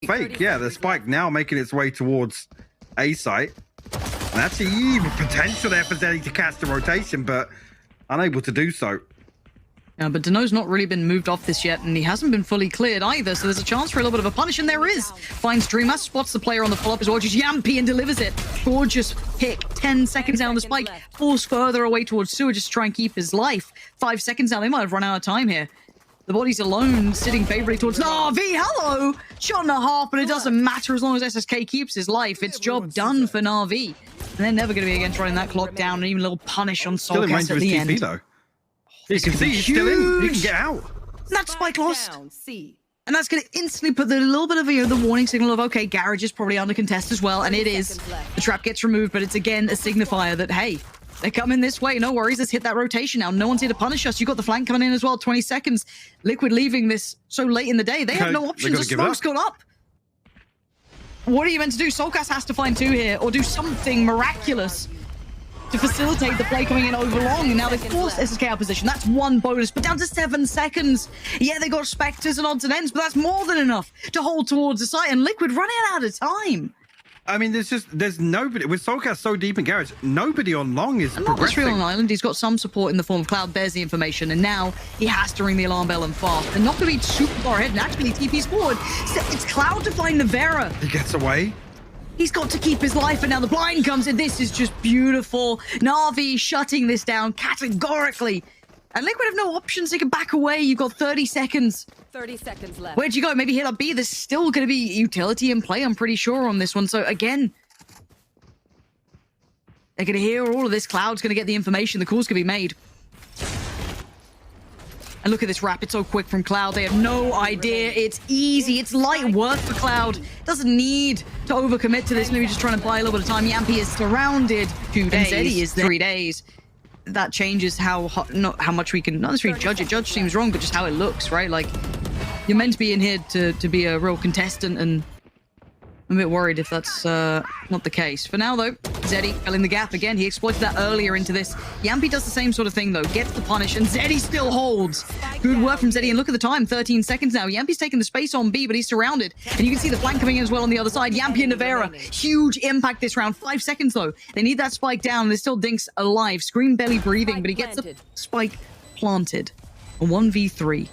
fake. Yeah, the spike now making its way towards A site. And actually even potential there for zeddy to catch the rotation, but unable to do so. Yeah, but Duno's not really been moved off this yet, and he hasn't been fully cleared either, so there's a chance for a little bit of a punish, and there is. Finds Dreamas, spots the player on the follow-up as well, just Jamppi and delivers it. Gorgeous pick. 10 seconds down the spike, falls further away towards Sewer just to try and keep his life. 5 seconds now, they might have run out of time here. The body's alone, sitting favorably towards NAVI. Hello! Shot and a half, but it doesn't matter as long as SSK keeps his life. It's job done for NAVI. And they're never going to be against running that clock down, and even a little punish on soulcas at the end. Though. You can see he's still in. You can get out. That spike lost. And that's going to instantly put the little bit of the warning signal of, okay, Garage is probably under contest as well. And it is. The trap gets removed, but it's again a signifier that, hey, they're coming this way. No worries. Let's hit that rotation now. No one's here to punish us. You got the flank coming in as well. 20 seconds. Liquid leaving this so late in the day. They have no options. The smoke's gone up. What are you meant to do? soulcas has to find 2 here or do something miraculous to facilitate the play coming in over long. And now they forced SSK out of position. That's 1 bonus, but down to 7 seconds. Yeah, they got Spectres and odds and ends, but that's more than enough to hold towards the site. And Liquid running out of time. I mean, there's nobody with soulcas so deep in Garage. Nobody on long is progressing. Not on Island. He's got some support in the form of Cloud. Bears the information, and now he has to ring the alarm bell and fast. They're not going to be super far ahead. Naturally, TP's forward. It's Cloud to find Nivera. He gets away. He's got to keep his life, and now the blind comes in. This is just beautiful. Navi shutting this down categorically. And Liquid have no options. They can back away. You've got 30 seconds. 30 seconds left. Where'd you go? Maybe hit up B. There's still going to be utility in play, I'm pretty sure, on this one. So, again, they're going to hear all of this. Cloud's going to get the information. The call's going to be made. And look at this wrap. It's so quick from Cloud. They have no idea. It's easy. It's light work for Cloud. Doesn't need to overcommit to this. Maybe just trying to buy a little bit of time. Jamppi is surrounded. 2 days. And zeddy is 3 days. That changes how much we can not necessarily judge it. Judge seems wrong, but just how it looks, right? Like, you're meant to be in here to be a real contestant, and I'm a bit worried if that's not the case. For now, though, zeddy filling the gap again. He exploited that earlier into this. Jamppi does the same sort of thing, though. Gets the punish, and zeddy still holds. Good work from zeddy, and look at the time. 13 seconds now. Jamppi's taking the space on B, but he's surrounded. And you can see the flank coming in as well on the other side. Jamppi and Nivera. Huge impact this round. 5 seconds, though. They need that spike down. There's still Dinks alive. Scream belly breathing, but he gets the spike planted. A 1v3.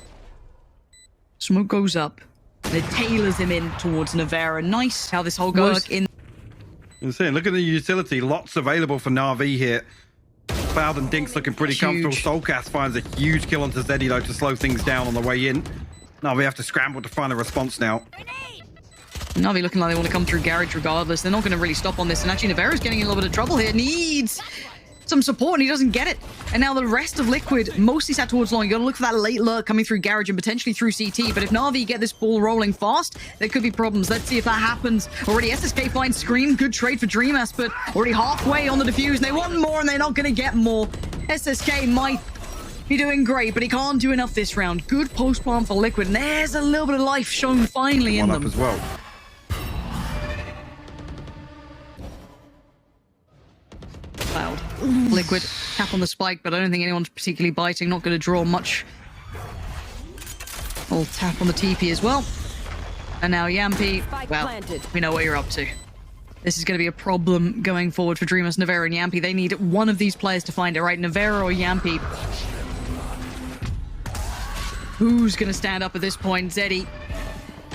Smoke goes up. It tailors him in towards Nivera. Nice how this whole goes in. Insane. Look at the utility. Lots available for NAVI here. Cloud and Dinks looking pretty comfortable. soulcas finds a huge kill onto zeddy, though, to slow things down on the way in. NAVI have to scramble to find a response now. NAVI looking like they want to come through Garage regardless. They're not going to really stop on this. And actually, Nivera's getting in a little bit of trouble here. Needs some support, and he doesn't get it. And now the rest of Liquid mostly sat towards long. You got to look for that late lurk coming through Garage and potentially through CT. But if NAVI get this ball rolling fast, there could be problems. Let's see if that happens. Already SSK finds Scream. Good trade for Dreamas, but already halfway on the defuse. They want more, and they're not going to get more. SSK might be doing great, but he can't do enough this round. Good post plant for Liquid, and there's a little bit of life shown finally in them. As well. Cloud. Liquid tap on the spike, but I don't think anyone's particularly biting. Not going to draw much. I'll tap on the TP as well. And now Jamppi, well, we know what you're up to. This is going to be a problem going forward for Dreamas, Nivera, and Jamppi. They need one of these players to find it, right? Nivera or Jamppi. Who's going to stand up at this point? Zeddy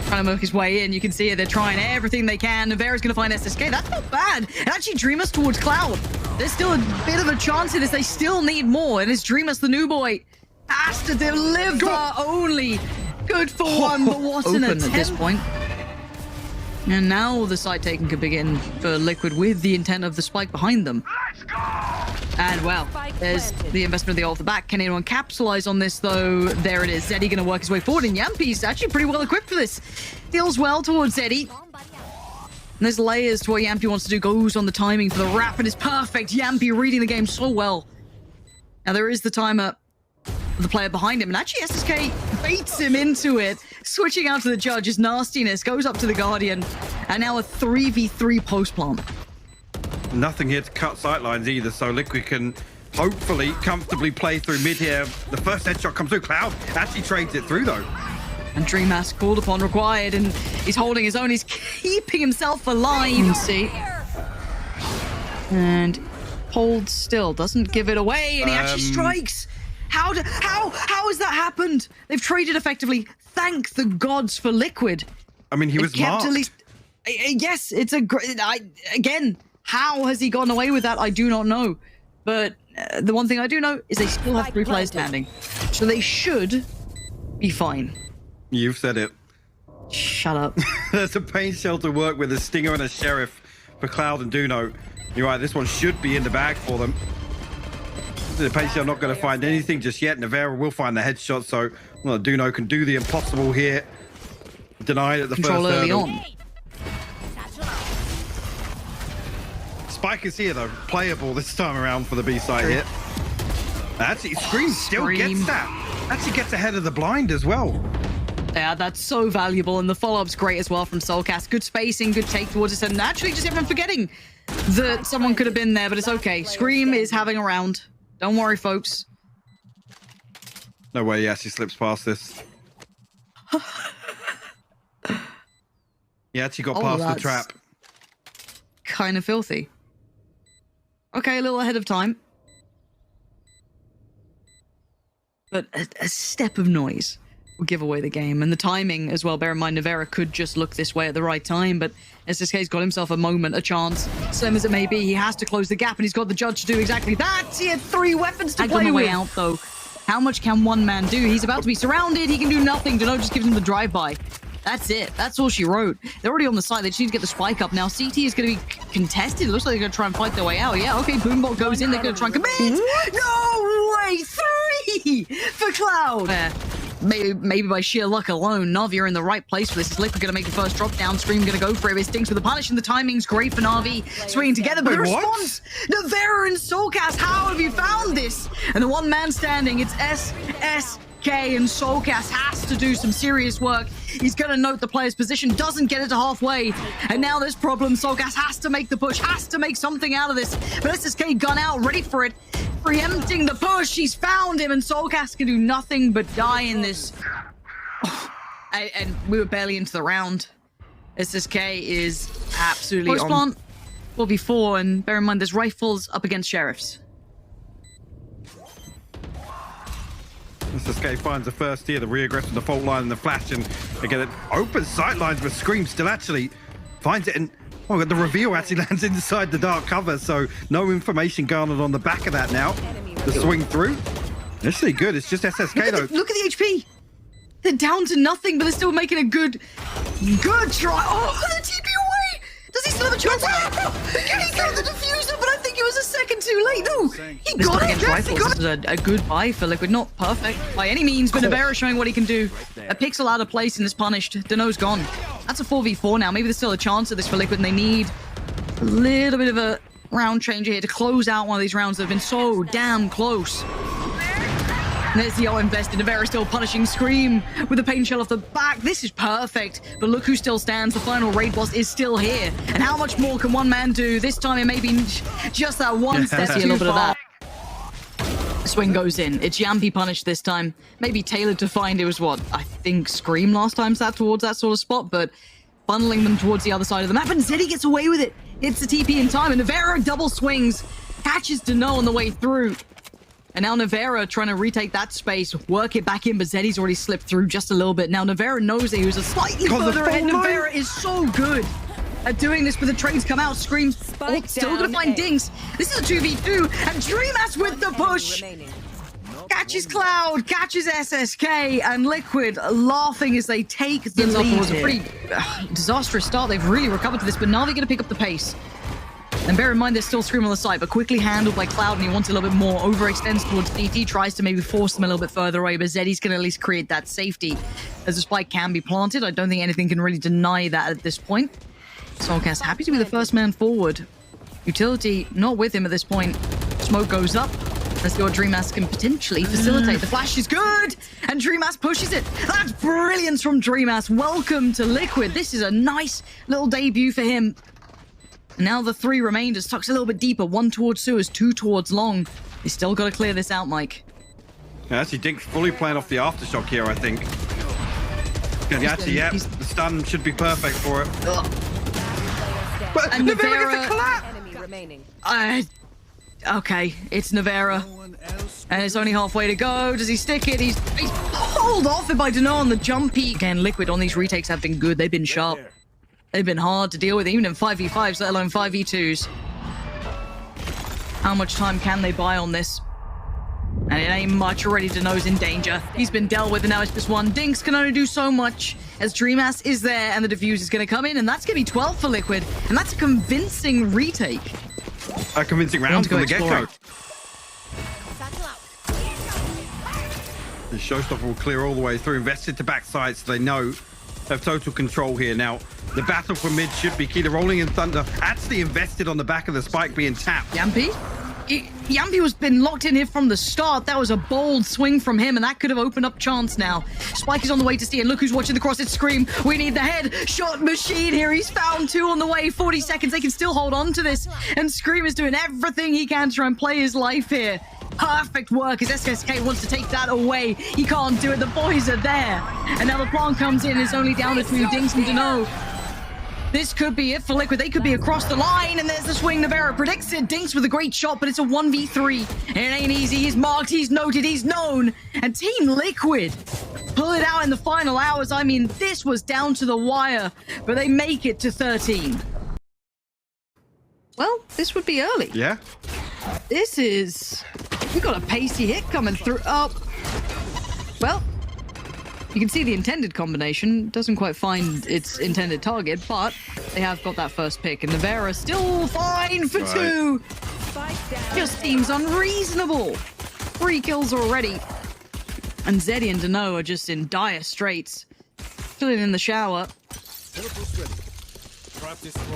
trying to work his way in. You can see it. They're trying everything they can. Nivera's going to find SSK. That's not bad. And actually, Dreamas towards Cloud. There's still a bit of a chance in this. They still need more. And it's Dreamas, the new boy, has to deliver only. Good for one, but what an attempt at this point. And now the side taking could begin for Liquid with the intent of the spike behind them. And well, there's the investment of the ult at the back. Can anyone capitalize on this, though? There it is. Zeddy going to work his way forward, and Jamppi's actually pretty well equipped for this. Deals well towards Zeddy. And there's layers to what Jamppi wants to do. Goes on the timing for the wrap, and it's perfect. Jamppi reading the game so well. Now there is the timer of the player behind him, and actually SSK baits him into it. Switching out to the judge is nastiness. Goes up to the Guardian, and now a 3v3 post plant. Nothing here to cut sightlines either, so Liquid can hopefully comfortably play through mid here. The first headshot comes through. Cloud actually trades it through, though. And Dreamas called upon, required, and he's holding his own. He's keeping himself alive. You can see. And holds still, doesn't give it away, and he actually strikes. How has that happened? They've traded effectively. Thank the gods for Liquid. I mean, he was marked. At least, yes, it's a great. Again, how has he gotten away with that? I do not know. But the one thing I do know is they still have 3 players standing, so they should be fine. You've said it. Shut up. There's a pain shell to work with, a stinger and a sheriff for Cloud and Duno. You're right, this one should be in the bag for them. The pain shell not going to find anything just yet. Nivera will find the headshot, so well, Duno can do the impossible here. Denied at the Control first early hurdle. on. Spike is here though, playable this time around for the B side here. Actually, Scream still gets that. Actually gets ahead of the blind as well. Yeah, that's so valuable, and the follow-up's great as well from soulcas. Good spacing, good take towards us, and actually just everyone forgetting that someone could have been there, but it's okay. Scream is having a round. Don't worry, folks. No way he actually slips past this. He actually got past the trap. Kind of filthy. Okay, a little ahead of time. But a step of noise will give away the game. And the timing as well. Bear in mind, Nivera could just look this way at the right time, but SSK's got himself a moment, a chance. Slim as it may be, he has to close the gap, and he's got the judge to do exactly that. He had 3 weapons to play with. Out, though. How much can one man do? He's about to be surrounded. He can do nothing. Duno just gives him the drive-by. That's it. That's all she wrote. They're already on the side. They just need to get the spike up. Now, CT is going to be contested. It looks like they're going to try and fight their way out. Yeah, okay, Boombot goes in. They're going to try and commit. No way. 3 for Cloud. Maybe by sheer luck alone, Navi are in the right place for this. Is Liquid going to make the first drop down? Scream going to go for it. It stinks with the punish, and the timing's great for Navi. Swinging together, but the response, Nivera and soulcas, how have you found this? And the one man standing, it's SSK, and soulcas has to do some serious work. He's going to note the player's position, doesn't get it to halfway. And now there's problem. soulcas has to make the push, has to make something out of this. But SSK gun out, ready for it. Preempting the push. He's found him, and soulcas can do nothing but die in this. Oh, and we were barely into the round. SSK is absolutely on. 4v4, and bear in mind there's rifles up against sheriffs. SSK finds the first here, the re-aggressive, the fault line, and the flash, and again, it open sight lines, but Scream still actually finds it, and oh, the reveal actually lands inside the dark cover, so no information garnered on the back of that now. The swing through. Initially good, it's just SSK though. Look at the HP. They're down to nothing, but they're still making a good try. Oh, the TP away. Does he still have a chance? He got the diffuser, but I think it was a second too late. No, he got it. Yes, he got it. This is a good buy for Liquid. Not perfect by any means, but Nivera showing what he can do. A pixel out of place and is punished. Duno's gone. That's a 4v4 now. Maybe there's still a chance of this for Liquid, and they need a little bit of a round changer here to close out one of these rounds that have been so damn close. And there's the invested. Nivera still punishing Scream with a pain shell off the back. This is perfect. But look who still stands. The final raid boss is still here. And how much more can one man do? This time it may be just that one step too far. A little bit of that. Swing goes in. It's Jamppi punished this time. Maybe tailored to find it was what? I think Scream last time sat towards that sort of spot, but funneling them towards the other side of the map. And Zeddy gets away with it. Hits the TP in time. And Nivera double swings. Catches Duno on the way through. And now Nivera trying to retake that space, work it back in, but Zeddy's already slipped through just a little bit. Now Nivera knows that he was a slightly further ahead. Nivera is so good at doing this, but the trades come out. Scream still gonna find Dinks. This is a 2v2, and Dreamas with the push. Catches Cloud, catches SSK, and Liquid laughing as they take the lead. It was a pretty disastrous start. They've really recovered to this, but now they're gonna pick up the pace. And bear in mind, there's still Scream on the side, but quickly handled by Cloud, and he wants a little bit more. Overextends towards DT, tries to maybe force them a little bit further away, but Zeddy's going to at least create that safety as the spike can be planted. I don't think anything can really deny that at this point. soulcas happy to be the first man forward. Utility not with him at this point. Smoke goes up. Let's see what Dreamas can potentially facilitate. The flash is good, and Dreamas pushes it. That's brilliance from Dreamas. Welcome to Liquid. This is a nice little debut for him. Now the 3 remainders tucks a little bit deeper. 1 towards sewers, 2 towards long. They still got to clear this out, Mike. Yeah, actually, Dink fully playing off the aftershock here, I think. Actually, yeah, the stun should be perfect for it. But And Nivera gets a collapse! Enemy remaining. Okay, it's Nivera. And it's only halfway to go. Does he stick it? He's pulled off it by Duno on the Jamppi. Again, Liquid on these retakes have been good. They've been sharp. They've been hard to deal with, even in 5v5s, let alone 5v2s. How much time can they buy on this? And it ain't much. Already Duno's in danger. He's been dealt with, and now it's just one. Dinks can only do so much as Dreamas is there, and the defuse is going to come in, and that's going to be 12 for Liquid. And that's a convincing retake. A convincing round from the get-go. The showstopper will clear all the way through. Invested to backside, so they know they have total control here. Now, the battle for mid should be key. The Rolling in Thunder actually invested on the back of the spike being tapped. Jamppi? Jamppi was been locked in here from the start. That was a bold swing from him, and that could have opened up chance now. Spike is on the way to see, and look who's watching the cross. It's Scream. We need the head shot machine here. He's found two on the way. 40 seconds. They can still hold on to this, and Scream is doing everything he can to try and play his life here. Perfect work as SSK wants to take that away. He can't do it. The boys are there. And now the plant comes in. It's only down to two. Dinks and Duno. This could be it for Liquid. They could be across the line, and there's the swing. Nivera predicts it. Dinks with a great shot, but it's a 1v3. It ain't easy. He's marked, he's noted, he's known. And Team Liquid pull it out in the final hours. I mean, this was down to the wire, but they make it to 13. Well, this would be early. Yeah. This is... We got a pacey hit coming through. Oh. Well, you can see the intended combination doesn't quite find its intended target, but they have got that first pick, and Nivera still fine for two. Just seems unreasonable. 3 kills already. And Zeddy and Duno are just in dire straits. Chilling in the shower.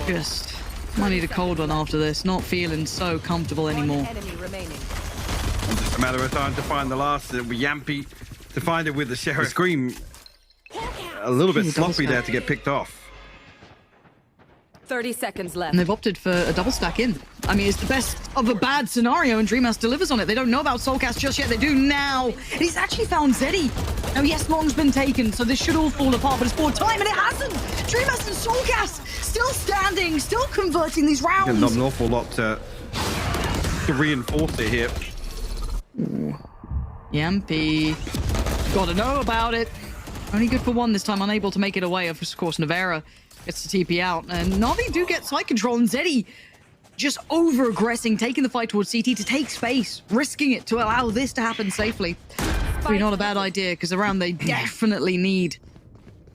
Just might need a cold one after this. Not feeling so comfortable anymore. It's just a matter of time to find the last. It'll be Jamppi to find it with the Sheriff. Scream a little bit sloppy there to get picked off. 30 seconds left. And they've opted for a double stack in. I mean, it's the best of a bad scenario, and Dreamas delivers on it. They don't know about soulcas just yet. They do now. And he's actually found Zeddy. Now, yes, long's been taken, so this should all fall apart, but it's for time, and it hasn't. Dreamas and soulcas still standing, still converting these rounds. Not an awful lot to reinforce it here. Ooh. Jamppi. Gotta know about it. Only good for one this time, unable to make it away. Of course, Nivera gets the TP out, and NAVI do get side control, and Zeddy just over-aggressing, taking the fight towards CT to take space, risking it to allow this to happen safely. Probably not a bad idea, because around they definitely need.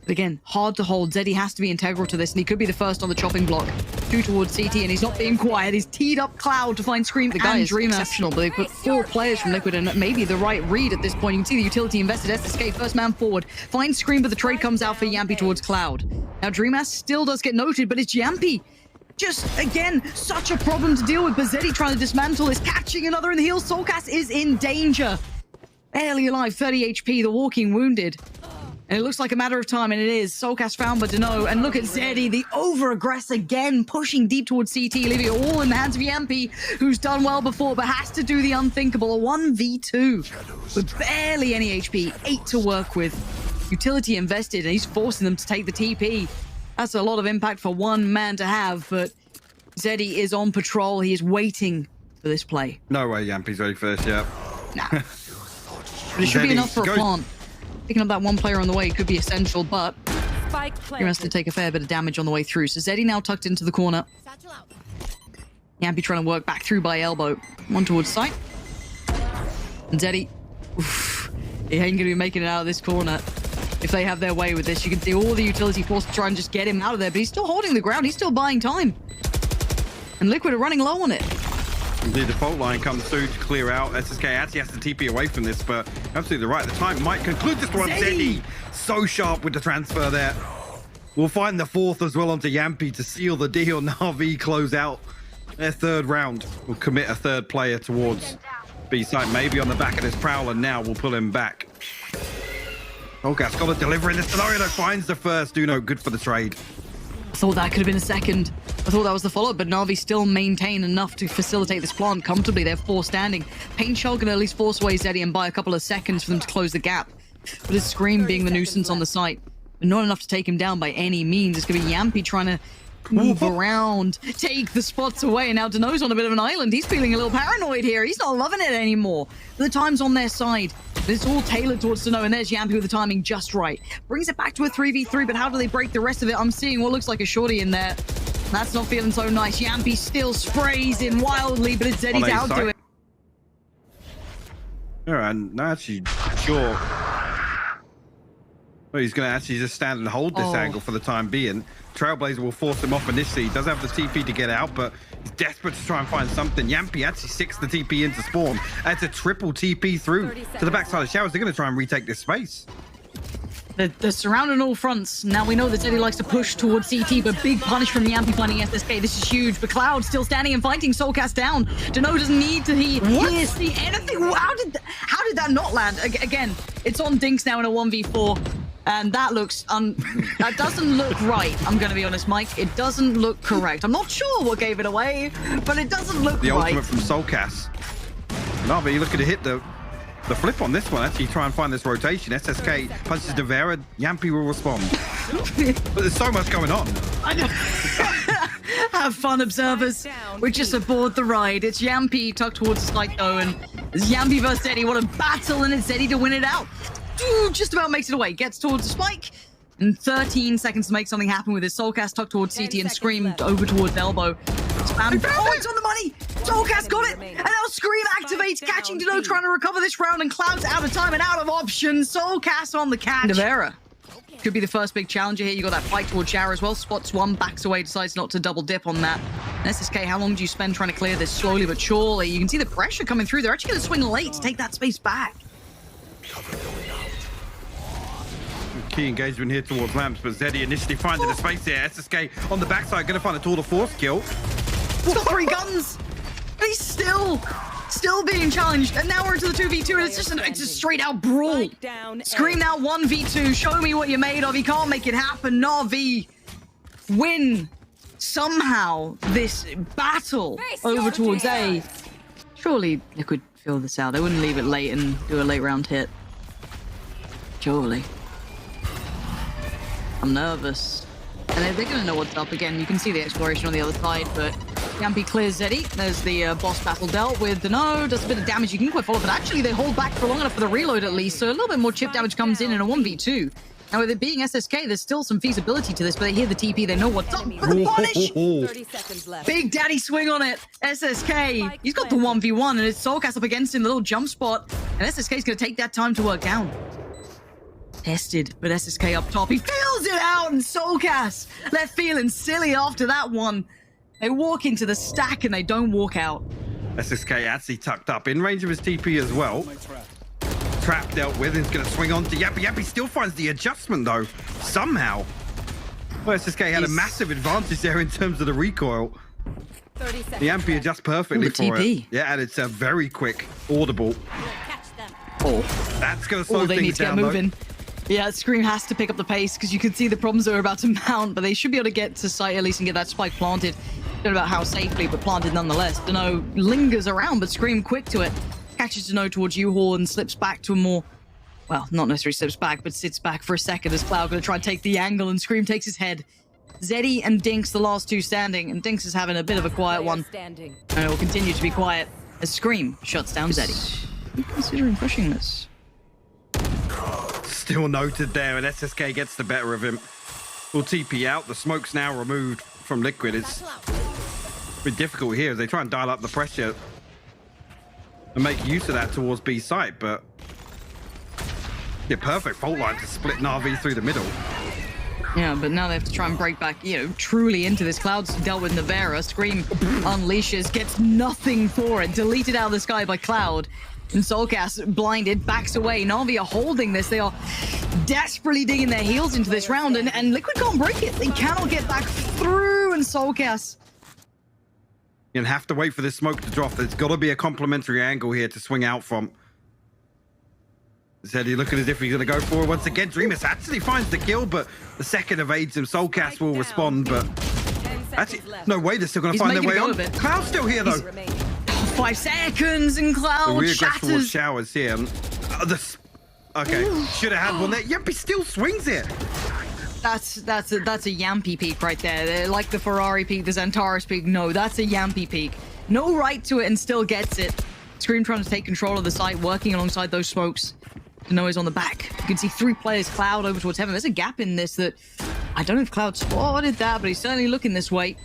But again, hard to hold. Zeddy has to be integral to this, and he could be the first on the chopping block. 2 towards CT, and he's not being quiet. He's teed up Cloud to find Scream. The guy is exceptional, but they put 4 players from Liquid, and maybe the right read at this point. You can see the utility invested. SSK, first man forward. Finds Scream, but the trade comes out for Jamppi towards Cloud. Now, Dreamas still does get noted, but it's Jamppi. Just, again, such a problem to deal with. But Zeddy trying to dismantle is catching another in the heels. soulcas is in danger. Barely alive, 30 HP, the walking wounded. And it looks like a matter of time, and it is. soulcas found by Duno. And look at Zeddy, the over-aggress again, pushing deep towards CT, leaving it all in the hands of Jamppi, who's done well before, but has to do the unthinkable. A 1v2 with barely any HP, 8 to work with. Utility invested, and he's forcing them to take the TP. That's a lot of impact for one man to have, but Zeddy is on patrol. He is waiting for this play. No way Jamppi's ready for this yet. Nah. But it should be enough for a plant. Picking up that one player on the way could be essential, but he has to take a fair bit of damage on the way through. So Zeddy now tucked into the corner. Jamppi trying to work back through by elbow. One towards sight. And Zeddy, oof, he ain't going to be making it out of this corner. If they have their way with this, you can see all the utility force to try and just get him out of there, but he's still holding the ground. He's still buying time. And Liquid are running low on it. The default line comes through to clear out. SSK actually has to TP away from this, but absolutely right. The time might conclude this one. Zeddy, so sharp with the transfer there. We'll find the 4th as well onto Jamppi to seal the deal. NAVI close out their 3rd round. We'll commit a 3rd player towards B side. Maybe on the back of this Prowler now. We'll pull him back. soulcas got to deliver in this scenario that finds the first. Duno, good for the trade. I thought that could have been a second. I thought that was the follow-up, but NAVI still maintain enough to facilitate this plant comfortably. They're 4 standing. Pain Shell can at least force away Zeddy and buy a couple of seconds for them to close the gap. But it's Scream being the nuisance on the site. but not enough to take him down by any means. It's going to be Jamppi trying to move around, take the spots away, and now Duno's on a bit of an island. He's feeling a little paranoid here. He's not loving it anymore. The time's on their side. It's all tailored towards Duno, and there's Jamppi with the timing just right. Brings it back to a 3v3, but how do they break the rest of it? I'm seeing what looks like a shorty in there. That's not feeling so nice. Jamppi still sprays in wildly, but it's Zeddy's out to it. All right, no, actually, sure. Well, he's going to actually just stand and hold this angle for the time being. Trailblazer will force him off initially. He does have the TP to get out, but he's desperate to try and find something. Jamppi actually sicks the TP into spawn. That's a triple TP through to the backside of showers. They're going to try and retake this space. They're surrounding all fronts. Now we know that Zeddy likes to push towards CT, but big punish from Jamppi finding SSK. This is huge, but Cloud still standing and fighting. Soulcas down. Duno doesn't need to see anything. How did that not land? Again, it's on Dinks now in a 1v4. And that looks, that doesn't look right. I'm going to be honest, Mike. It doesn't look correct. I'm not sure what gave it away, but it doesn't look right. The ultimate from Soulcas. No, but you're looking to hit the flip on this one. Actually try and find this rotation. SSK punches Nivera. Jamppi will respond. But there's so much going on. I know. Have fun, observers. We're just aboard the ride. It's Jamppi tucked towards the spike though, and it's Jamppi versus Zeddy. What a battle, and it's Zeddy to win it out. Just about makes it away. Gets towards the spike. In 13 seconds to make something happen with his Soulcas tucked towards CT and Scream over towards Elbow. Spam. Oh, it's on the money! Soulcas got it! And now Scream activates, catching Duno, trying to recover this round, and Cloud's out of time and out of options. Soulcas on the catch. Nivera could be the first big challenger here. You got that fight towards Shower as well. Spots one, backs away, decides not to double dip on that. And SSK, how long do you spend trying to clear this? Slowly but surely. You can see the pressure coming through. They're actually going to swing late to take that space back. Key engagement here towards Lamps, but Zeddy initially finding a space here. SSK on the backside, going to find a tour de force kill. He's got 3 guns. And he's still being challenged. And now we're into the 2v2, and it's a straight out brawl. Scream now 1v2. Show me what you're made of. You can't make it happen. NAVI win somehow this battle over towards A. Surely they could fill this out. They wouldn't leave it late and do a late round hit. Surely. I'm nervous. And they're going to know what's up again. You can see the exploration on the other side, but Jamppi clears Zeddy. There's the boss battle dealt with. Duno does a bit of damage. You can quite follow, but actually they hold back for long enough for the reload at least, so a little bit more chip damage comes in a 1v2. Now with it being SSK, there's still some feasibility to this, but they hear the TP, they know what's up. But the punish! 30 seconds left. Big daddy swing on it. SSK, he's got the 1v1, and it's Soulcas up against him, the little jump spot, and SSK's going to take that time to work down. Tested, but SSK up top. He feels it out, and Soulcas, they're feeling silly after that one. They walk into the stack and they don't walk out. SSK actually tucked up in range of his TP as well. Trap dealt with. He's going to swing on to Jamppi. Jamppi still finds the adjustment though, somehow. Well, SSK had a massive advantage there in terms of the recoil. 30 seconds. The Jamppi adjusts perfectly for TP. it. Yeah, and it's a very quick audible. Oh, That's going to slow they things need to get down moving. though. Yeah, Scream has to pick up the pace because you can see the problems are about to mount, but they should be able to get to site at least and get that spike planted. Don't know about how safely, but planted nonetheless. Duno lingers around, but Scream quick to it. Catches Duno towards U-Haul and slips back to a more, well, not necessarily slips back, but sits back for a second as Cloud going to try and take the angle, and Scream takes his head. Zeddy and Dinks, the last two standing, and Dinks is having a bit of a quiet one. And it will continue to be quiet as Scream shuts down Zeddy. Are you considering pushing this? Still noted there, and SSK gets the better of him. Will TP out. The smoke's now removed from Liquid. It's a bit difficult here as they try and dial up the pressure and make use of that towards B site, but yeah, perfect fault line to split NAVI through the middle. Yeah, but now they have to try and break back, truly into this. Cloud's dealt with Nivera. Scream unleashes, gets nothing for it. Deleted out of the sky by Cloud. And Soulcas, blinded, backs away. NAVI are holding this. They are desperately digging their heels into this round, and Liquid can't break it. They cannot get back through, and Soulcas. You'll have to wait for this smoke to drop. There's got to be a complementary angle here to swing out from. Zeddy looking as if he's going to go for it once again. Dreamas actually finds the kill, but the second evades him. Soulcas will respond, but actually, no way they're still going to find their way on. Cloud's still here, though. 5 seconds, and Cloud shatters. Showers here. Okay, should have had one there. Jamppi still swings it. That's a Jamppi peak right there. They're like the Ferrari peak, the Xantares peak. No, that's a Jamppi peak. No right to it and still gets it. Scream trying to take control of the site, working alongside those smokes. Duno is on the back. You can see 3 players, Cloud over towards Heaven. There's a gap in this that I don't know if Cloud spotted that, but he's certainly looking this way.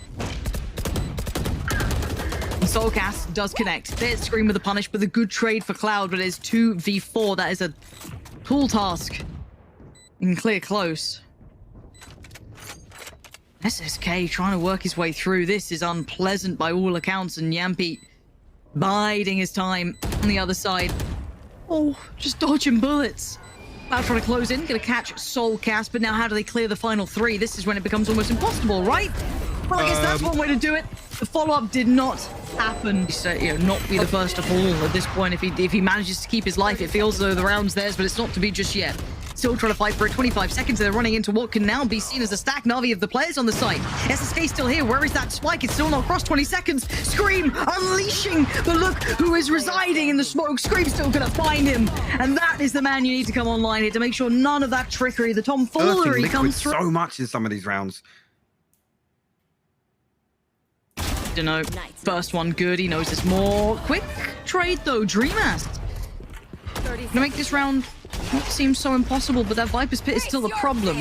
And soulcas does connect. There's Scream with the punish, but the good trade for Cloud, but it is 2v4. That is a tall task. You can clear close. SSK trying to work his way through. This is unpleasant by all accounts, and Jamppi biding his time on the other side. Oh, just dodging bullets. Cloud trying to close in, gonna catch soulcas, but now how do they clear the final 3? This is when it becomes almost impossible, right? Well, I guess that's one way to do it. The follow-up did not happen. So, not be the first to fall at this point. If he manages to keep his life, it feels as though the round's theirs, but it's not to be just yet. Still trying to fight for it. 25 seconds. They're running into what can now be seen as a stack Navi of the players on the site. SSK still here. Where is that spike? It's still not across. 20 seconds. Scream unleashing. But look who is residing in the smoke. Scream's still going to find him. And that is the man you need to come online here to make sure none of that trickery, the tomfoolery comes through. So much in some of these rounds. Duno, first one good. He knows there's more. Quick trade though. Dreamas. Gonna make this round not seem so impossible, but that Viper's Pit is still the problem.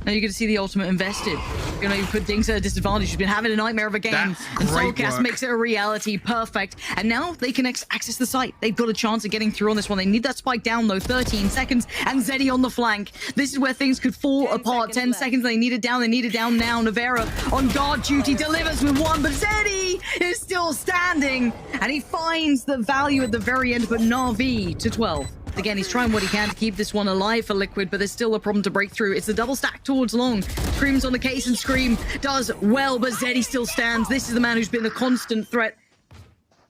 Now you're going to see the ultimate invested. You put dinkzj at a disadvantage. You've been having a nightmare of a game. That's and great soulcas work. makes it a reality. Perfect. And now they can access the site. They've got a chance of getting through on this one. They need that spike down, though. 13 seconds. And Zeddy on the flank. This is where things could fall apart. 10 seconds. They need it down. They need it down now. Nivera on guard duty delivers with 1. But Zeddy is still standing. And he finds the value at the very end. But NAVI to 12. Again, he's trying what he can to keep this one alive for Liquid, but there's still a problem to break through. It's the double stack towards Long. Scream's on the case, and Scream does well, but Zeddy still stands. This is the man who's been the constant threat.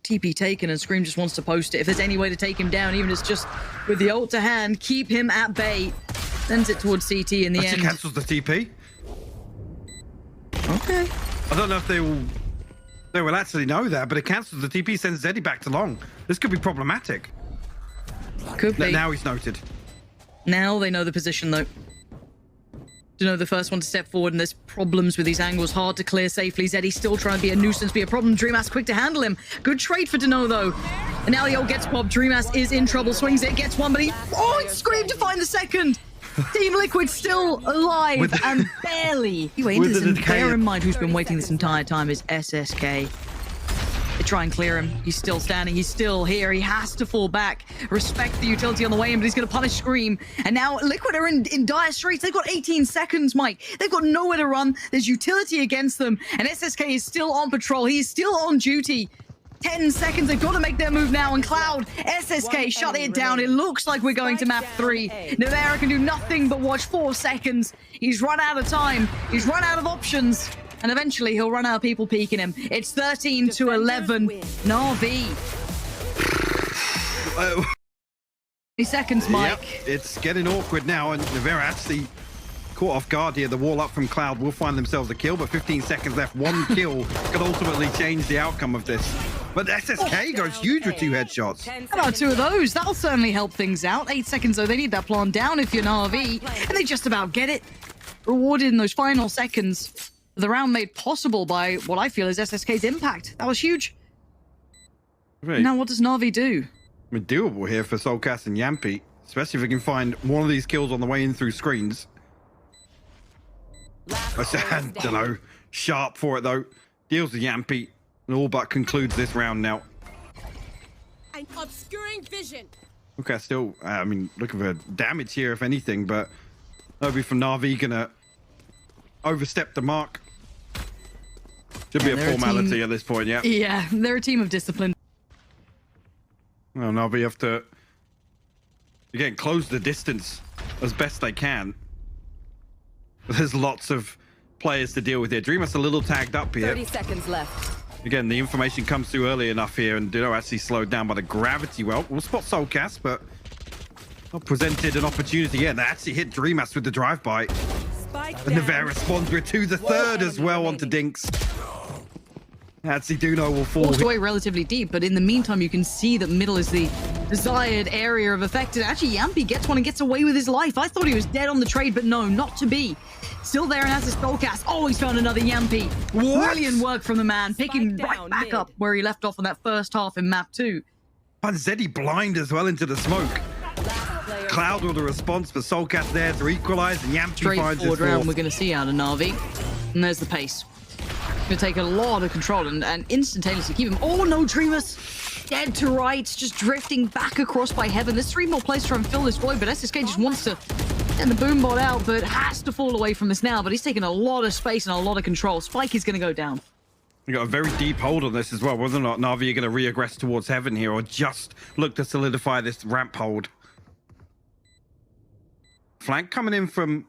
TP taken, and Scream just wants to post it. If there's any way to take him down, even if it's just with the ult to hand, keep him at bay. Sends it towards CT in the end. Actually cancels the TP. Okay. I don't know if they will actually know that, but it cancels the TP, sends Zeddy back to Long. This could be problematic. Could be. Now he's noted. Now they know the position, though. Duno, the first one to step forward, and there's problems with these angles. Hard to clear safely. Zeddy still trying to be a nuisance, be a problem. Dreamas quick to handle him. Good trade for Duno, though. And now the ult gets popped. Dreamas is in trouble. Swings it, gets one, but he... Oh, it's Scream to find the second. Team Liquid still alive and barely. Bear in mind who's been waiting this entire time is SSK. They try and clear him. He's still standing. He's still here. He has to fall back. Respect the utility on the way in, but he's going to punish Scream. And now Liquid are in dire straits. They've got 18 seconds, Mike. They've got nowhere to run. There's utility against them. And SSK is still on patrol. He is still on duty. 10 seconds. They've got to make their move now. And Cloud, SSK, shut it down. It looks like we're going to map 3. Nivera can do nothing but watch 4 seconds. He's run out of time. He's run out of options. And eventually he'll run out of people peeking him. It's 13 to 11. NAVI. 20 seconds, Mike. Yep, it's getting awkward now, and Nivera actually caught off guard here. The wall up from Cloud will find themselves a kill, but 15 seconds left. 1 kill could ultimately change the outcome of this. But SSK goes huge with 2 headshots. How about 2 of those? That'll certainly help things out. 8 seconds, though. They need that plant down if you're NAVI. And they just about get it. Rewarded in those final seconds. The round made possible by what I feel is SSK's impact. That was huge. Right. Now what does NAVI do? I mean, doable here for soulcas and Jamppi, especially if we can find one of these kills on the way in through screens. I don't know. Sharp for it, though. Deals with Jamppi and all but concludes this round now. I'm obscuring vision. Okay, still, I mean, looking for damage here, if anything, but nobody from NAVI gonna overstep the mark. Should be a formality at this point, yeah. Yeah, they're a team of discipline. Well, NAVI have to, again, close the distance as best they can. There's lots of players to deal with here. Dreamas a little tagged up here. 30 seconds left. Again, the information comes through early enough here, and Duno actually slowed down by the gravity. Well, we'll spot soulcas, but not presented an opportunity. Yeah, they actually hit Dreamas with the drive-by. And Nivera responds with 2, the third as well onto dinkzj. Natsy Duno will fall. Forced away relatively deep, but in the meantime, you can see that middle is the desired area of effect. And actually, Jamppi gets one and gets away with his life. I thought he was dead on the trade, but no, not to be. Still there and has his soulcas. Oh, he's found another Jamppi. Brilliant work from the man, picking right back up where he left off on that first half in map 2. And zeddy blind as well into the smoke. Cloud with the response for soulcas there to equalize, and Jamppi finds his Straightforward round fourth. we're going to see out of NAVI. And there's the pace. Going to take a lot of control and instantaneously keep him. Oh no, Dreamas dead to rights, just drifting back across by heaven. There's 3 more players to try and fill this void, but SSK just wants to get the boom bot out, but has to fall away from this now. But he's taking a lot of space and a lot of control. Spike is going to go down. We got a very deep hold on this as well. Whether or not NAVI are going to re-aggress towards heaven here or just look to solidify this ramp hold. Flank coming in from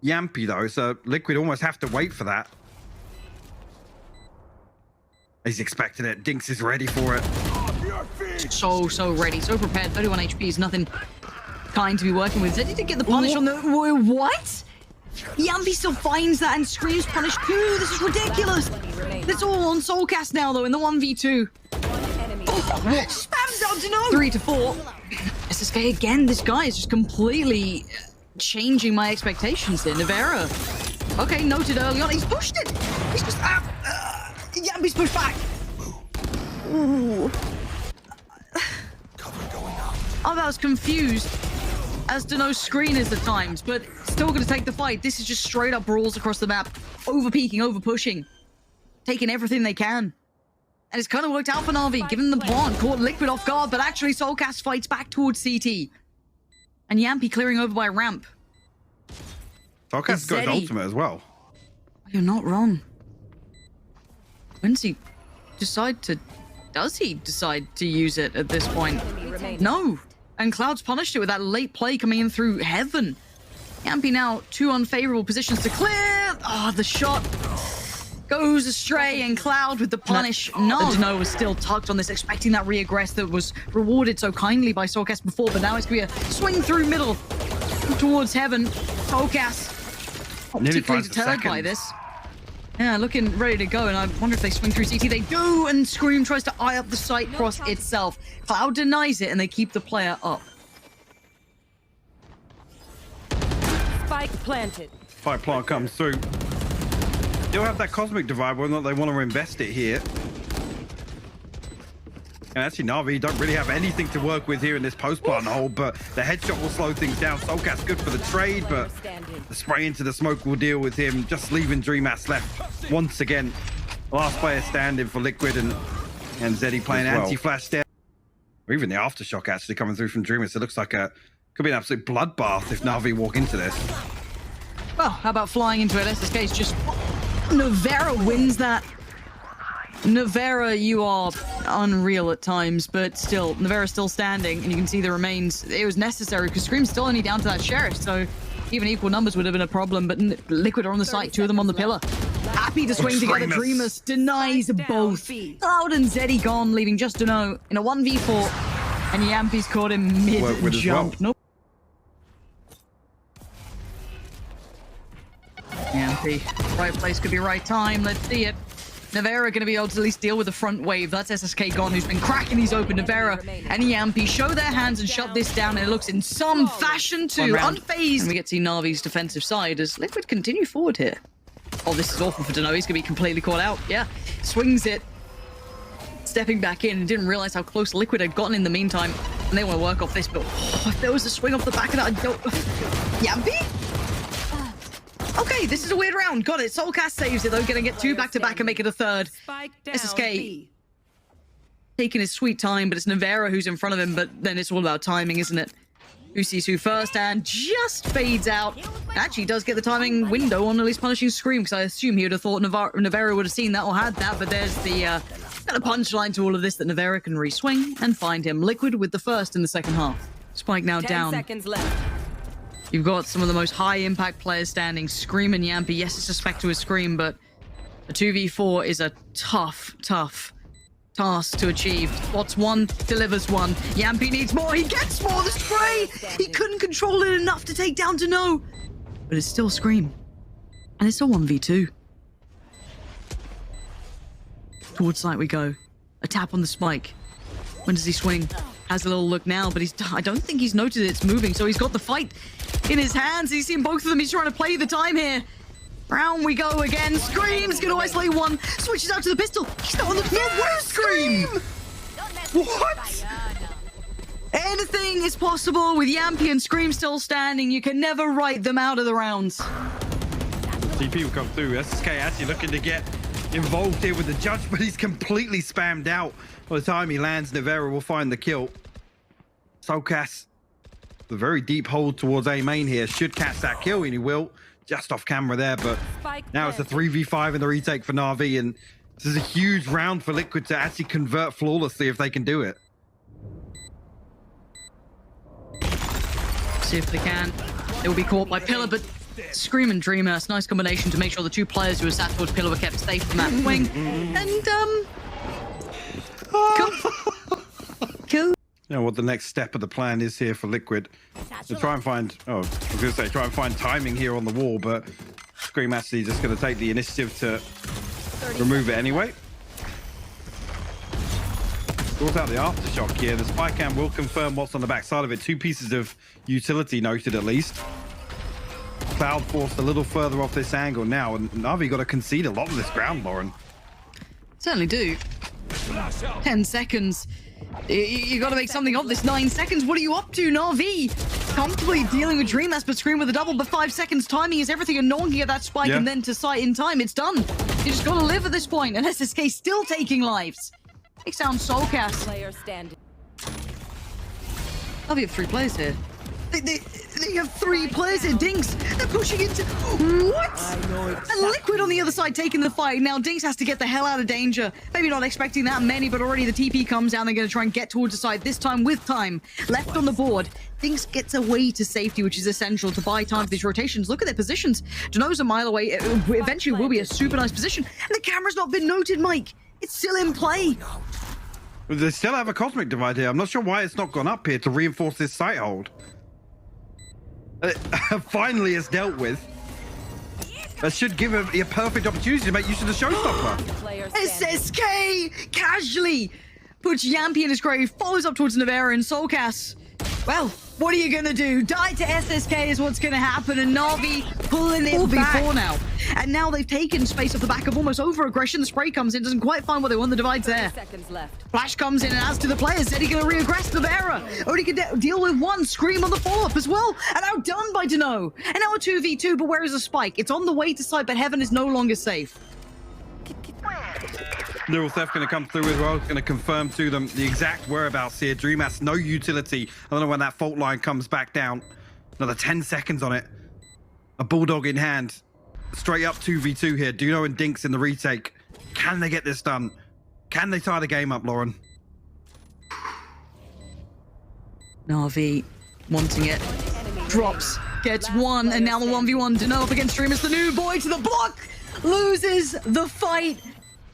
Jamppi though, so Liquid almost have to wait for that. He's expecting it. Dinks is ready for it. So ready, so prepared. 31 HP is nothing kind to be working with. Zeddy did get the punish on the... What? Jamppi still finds that and screams punish too. This is ridiculous. It's all on soulcas now though in the 1v2. Oh, spams out to no. 3 to 4. SSK again. This guy is just completely changing my expectations here. Nivera. Okay, noted early on. He's pushed it. He's just... Jamppi's pushed back. Ooh. I'm about as confused as Duno's screen is at times, but still going to take the fight. This is just straight up brawls across the map. Over peeking, over pushing. Taking everything they can. And it's kind of worked out for NAVI, giving them the pawn. Caught Liquid off guard, but actually soulcas fights back towards CT. And Jamppi clearing over by ramp. soulcas got his ultimate as well. You're not wrong. When does he decide to... Does he decide to use it at this point? No. And Cloud's punished it with that late play coming in through heaven. Jamppi now 2 unfavorable positions to clear. Oh, the shot goes astray, and Cloud with the punish. No. Duno was still tucked on this, expecting that re-aggress that was rewarded so kindly by soulcas before, but now it's going to be a swing through middle towards heaven. soulcas not particularly deterred by this. Yeah, looking ready to go, and I wonder if they swing through CT. They do, and Scream tries to eye up the site cross itself. Cloud denies it, and they keep the player up. Spike planted. Spike plant comes through. Still have that cosmic divide, whether or not they want to invest it here. And actually, NAVI don't really have anything to work with here in this post-plant hold, but the headshot will slow things down. soulcas good for the trade, but the spray into the smoke will deal with him. Just leaving Dreamas left once again. Last player standing for Liquid, and zeddy playing anti-flash there. Or even the aftershock actually coming through from Dreamas. It looks like could be an absolute bloodbath if NAVI walk into this. Well, how about flying into it? SSK's just... Nivera wins that. Nivera, you are unreal at times, but still, Nivera's still standing, and you can see the remains. It was necessary because Scream's still only down to that sheriff, so even equal numbers would have been a problem, but Liquid are on the site, 2 of them on the pillar. Happy to swing together. Dreamas denies both. Cloud and Zeddy gone, leaving just Duno in a 1v4, and Jamppi's caught him mid-jump. Nope. Jamppi, right place could be right time. Let's see it. Nivera going to be able to at least deal with the front wave. That's SSK gone, who's been cracking these open. Nivera and Jamppi show their hands and shut this down, and it looks in some fashion too. Unfazed. And we get to see NAVI's defensive side as Liquid continue forward here. Oh, this is awful for Duno. He's going to be completely caught out. Yeah, swings it. Stepping back in and didn't realize how close Liquid had gotten in the meantime. And they want to work off this, but if there was a swing off the back of that, I don't... Jamppi? Okay, this is a weird round. Got it. soulcas saves it, though. Gonna get 2 back-to-back and make it a third. SSK taking his sweet time, but it's Nivera who's in front of him, but then it's all about timing, isn't it? Who sees who first, and just fades out. Actually does get the timing window on at least punishing Scream, because I assume he would have thought Nivera would have seen that or had that, but there's the kind of punchline to all of this that Nivera can re-swing and find him. Liquid with the first in the second half. Spike now 10 down. seconds left. You've got some of the most high-impact players standing. Scream and Jamppi. Yes, it's a Spectre with Scream, but a 2v4 is a tough task to achieve. Spots 1, delivers 1. Jamppi needs more. He gets more. The spray! He couldn't control it enough to take down Duno. But it's still Scream. And it's still 1v2. Towards site we go. A tap on the spike. When does he swing? Has a little look now, but I don't think he's noted it's moving, so he's got the fight in his hands. He's seen both of them. He's trying to play the time here. Round we go again. Scream's gonna isolate one. Switches out to the pistol. He's not on the floor. What is Scream? What? Anything is possible with Jamppi and Scream still standing. You can never write them out of the rounds. TP will come through. SSK actually looking to get involved here with the judge, but he's completely spammed out. By the time he lands, Nivera will find the kill. soulcas, the very deep hold towards A main here, should catch that kill, and he will. Just off camera there, but now it's a 3v5 in the retake for NAVI, and this is a huge round for Liquid to actually convert flawlessly if they can do it. See if they can. They will be caught by Pillar, but Scream and Dreamas, nice combination to make sure the two players who were sat towards Pillar were kept safe from that wing. And, cool. You know what the next step of the plan is here for Liquid. To try and find, I was going to say, try and find timing here on the wall, but Scream actually just going to take the initiative to remove it anyway. Sort out the aftershock here. The spy cam will confirm what's on the back side of it. 2 pieces of utility noted at least. Cloud forced a little further off this angle now, and NAVI got to concede a lot of this ground, Lauren. Certainly do. 10 seconds. You got to make something of this. 9 seconds. What are you up to, NAVI? Comfortably dealing with Dreamas, but Scream with a double. But 5 seconds timing is everything, and no one can get that spike and then to sight in time. It's done. You just got to live at this point. And SSK still taking lives. Takes down soulcas. Player standing. NAVI have 3 players here. They have 3 players here. Dinks, they're pushing into... What? And Liquid on the other side taking the fight. Now Dinks has to get the hell out of danger. Maybe not expecting that many, but already the TP comes down. They're going to try and get towards the side, this time with time. Left on the board. Dinks gets away to safety, which is essential to buy time for these rotations. Look at their positions. Duno's a mile away. It eventually will be a super nice position. And the camera's not been noted, Mike. It's still in play. They still have a cosmic divide here. I'm not sure why it's not gone up here to reinforce this site hold. Finally, it's dealt with. That should give a perfect opportunity to make use of the showstopper. SSK casually puts Jamppi in his grave, follows up towards Nivera and soulcas. Well, what are you gonna do? Die to SSK is what's gonna happen, and NAVI pulling it back. Now. And now they've taken space off the back of almost over-aggression. The spray comes in, doesn't quite find what they want. The divide's there. Seconds left. Flash comes in, and as to the players, Zeddy gonna re-aggress Nivera. Only can deal with one. Scream on the follow-up as well. And outdone by Duno. And now a 2v2, but where is the spike? It's on the way to site, but Heaven is no longer safe. Neural Theft going to come through as well. It's going to confirm to them the exact whereabouts here. Dreamas, no utility. I don't know when that fault line comes back down. Another 10 seconds on it. A bulldog in hand. Straight up 2v2 here. Duno and Dinks in the retake. Can they get this done? Can they tie the game up, Lauren? NAVI wanting it. Drops. Gets one. And now the 1v1. Duno up against Dreamas. The new boy to the block. Loses the fight.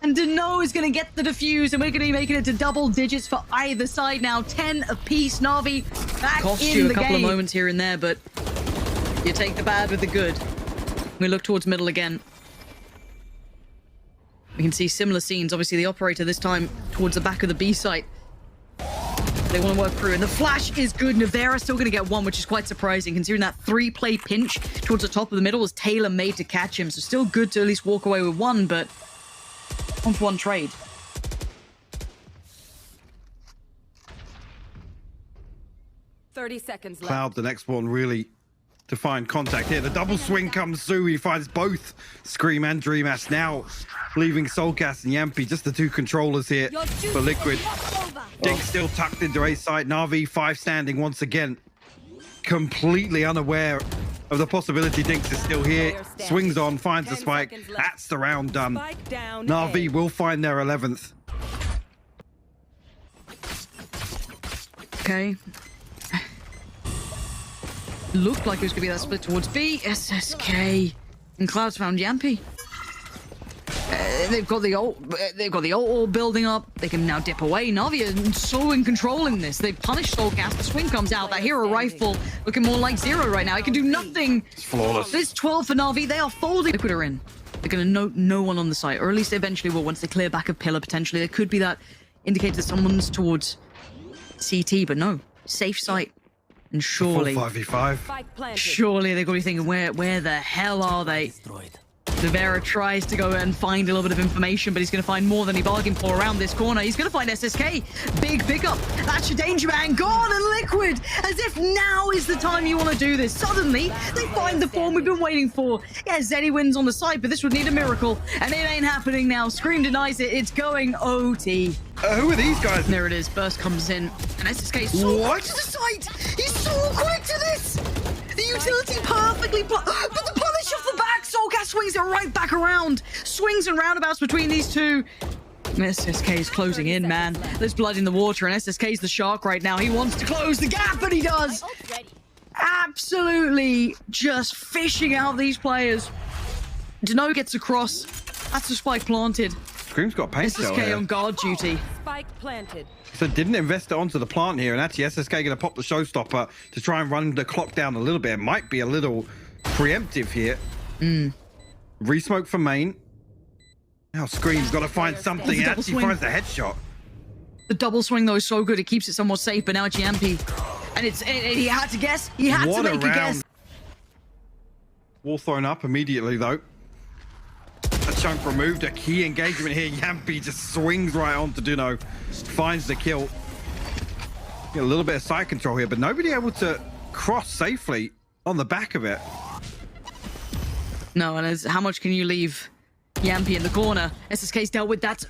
And Duno is going to get the defuse, and we're going to be making it to double digits for either side now. 10 apiece. NAVI back Cost in you the a couple game. of moments here and there, but You take the bad with the good. We look towards middle again. We can see similar scenes. Obviously, the operator this time towards the back of the B site. They want to work through, and the flash is good. Nivera still going to get one, which is quite surprising, considering that 3-play pinch towards the top of the middle was tailor-made to catch him. So still good to at least walk away with one, but 1-for-1 trade. $30 seconds left. Cloud, the next one, really to find contact here. The double swing comes through. He finds both Scream and Dreamas now, leaving soulcas and Jamppi, just the 2 controllers here for Liquid. Dink still tucked into A site. NAVI 5 standing once again, completely unaware of the possibility Dinks is still here. Swings on, finds the spike. That's the round done. NAVI will find their 11th. Okay. Looked like it was going to be that split towards B. SSK. And Cloud's found Jamppi. They've got the ult. They've got the ult building up. They can now dip away. NAVI are so in controlling this. They punish soulcas. The swing comes out. That hero rifle looking more like 0 right now. It can do nothing. It's flawless. This 12 for NAVI. They are folding. Liquid are in. They're going to note no one on the site, or at least eventually will once they clear back a pillar, potentially. There could be that indicator that someone's towards CT, but no. Safe site. And surely... 5v5. Spike planted. Surely they're going to be thinking, where the hell are they? Nivera tries to go and find a little bit of information, but he's going to find more than he bargained for around this corner. He's going to find SSK. Big pickup. That's your danger man gone, and Liquid, as if now is the time you want to do this. Suddenly, they find the form we've been waiting for. Yeah, Zeddy wins on the side, but this would need a miracle, and it ain't happening now. Scream denies it. It's going OT. Who are these guys? There it is. Burst comes in, and SSK is so quick to the site. He's so quick to this. The utility perfectly but the punish off the back. soulcas swings it right back around. Swings and roundabouts between these two. And SSK is closing in, man. There's blood in the water, and SSK's the shark right now. He wants to close the gap, and he does. Absolutely just fishing out these players. Duno gets across. That's the spike planted. Scream's got paint still SSK here. on guard duty. Spike planted. So didn't invest it onto the plant here, and actually SSK going to pop the showstopper to try and run the clock down a little bit. It might be a little preemptive here. Resmoke for main. Now Scream's got to find something. He actually finds the headshot. The double swing, though, is so good. It keeps it somewhat safe, but now it's Jamppi. And he had to guess. He had to make a guess. Wall thrown up immediately, though. A chunk removed. A key engagement here. Jamppi just swings right on to Duno. Finds the kill. Get a little bit of side control here, but nobody able to cross safely on the back of it. No, and how much can you leave Jamppi in the corner? SSK's dealt with that.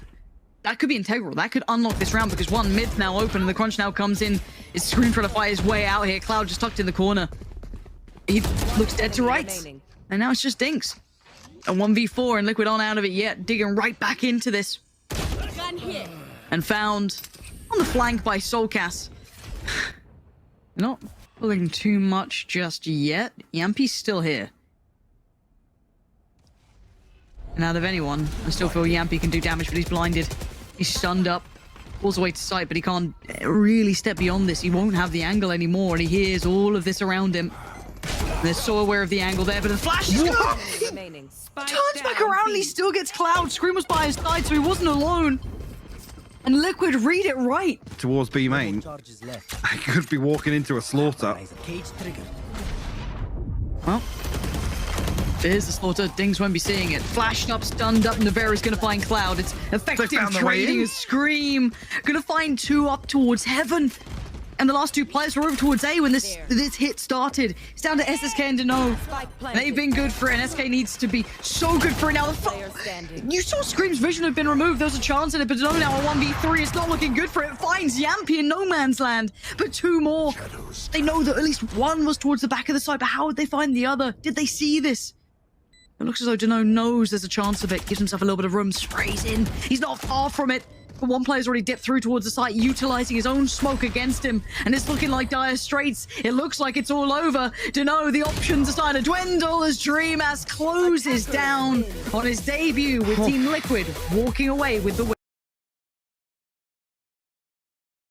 That could be integral. That could unlock this round because one, mid's now open and the crunch now comes in. It's Scream trying to fight his way out here. Cloud just tucked in the corner. He looks dead to rights. And now it's just Dinks. A 1v4 and Liquid aren't out of it yet. Digging right back into this. And found on the flank by soulcas. Not pulling too much just yet. Jamppi's still here. And out of anyone, I still feel Jamppi can do damage, but he's blinded. He's stunned up. Pulls away to sight, but he can't really step beyond this. He won't have the angle anymore, and he hears all of this around him. And they're so aware of the angle there, but the flash is gone. He turns back around and he still gets Cloud. Scream was by his side, so he wasn't alone. And Liquid read it right. Towards B main. I could be walking into a slaughter. Well, there's the slaughter. Dings won't be seeing it. Flashed up, stunned up. Nivera's going to find Cloud. It's effective trading. A Scream. Going to find two up towards heaven. And the last two players were over towards A when this hit started. It's down to SSK and Duno. They've been good for it, and SK needs to be so good for it now. You saw Scream's vision had been removed. There was a chance at it, but Duno now a 1v3. It's not looking good for it. Finds Jamppi in no man's land. But two more. They know that at least one was towards the back of the site, but how would they find the other? Did they see this? It looks as though Duno knows there's a chance of it. Gives himself a little bit of room. Sprays in. He's not far from it. But one player's already dipped through towards the site, utilizing his own smoke against him. And it's looking like dire straits. It looks like it's all over. Duno, the options are starting to dwindle as Dreamas closes down on his debut with Team Liquid walking away with the win.